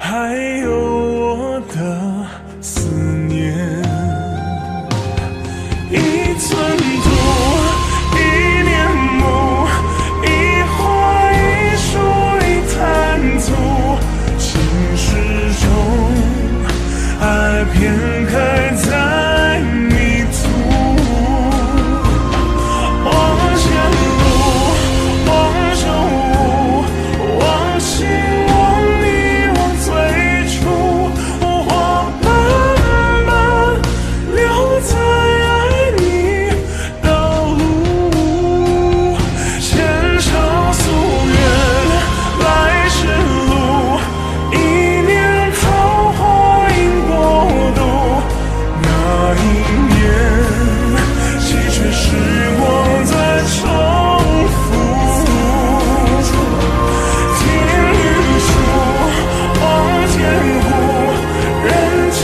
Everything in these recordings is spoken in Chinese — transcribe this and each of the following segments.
还有我的思念，一寸土，一念木，一花一树一滩土，情史中爱偏开在迷途。望前路，望旧物，望情望你望最初，我慢慢留在爱你道路，前程夙愿来时路，一念桃花映过度，那一年几却时光在重复。听雨疏，望天湖，人间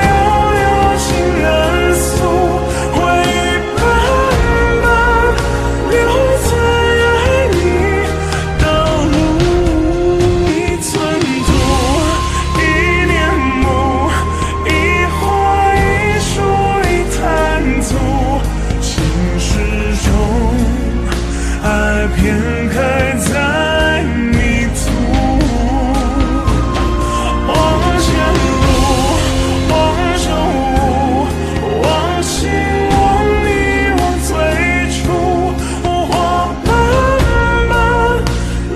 悠悠情人诉，回忆慢慢留在爱你道路，一寸土，一念木，一花一树一滩土，情史中爱偏开在迷途。望前路，望旧物，望情望你望最初，我慢慢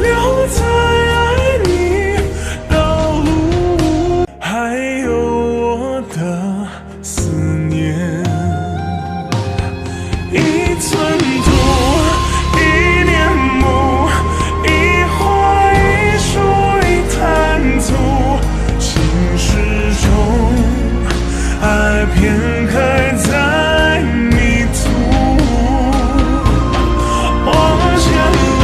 留在爱你道路，还有我的思念，一寸土，一念木，一花一树一滩土，情史中爱偏开在迷途。望前路，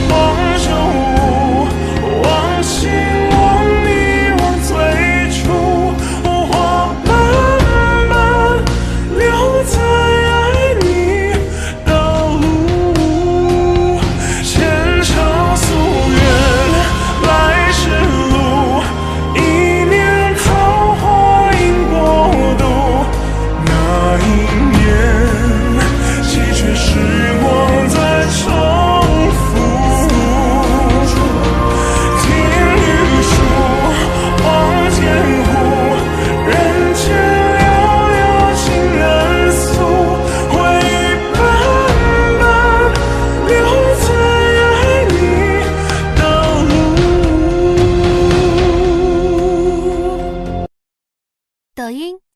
望旧物，望情望你望最初，我慢慢留在爱你道路，前程夙愿来时路，一念桃花映过度，那一年几却时光在重复。听雨疏，望天湖，人间悠悠情人诉，回忆慢慢留在爱你道路。抖音。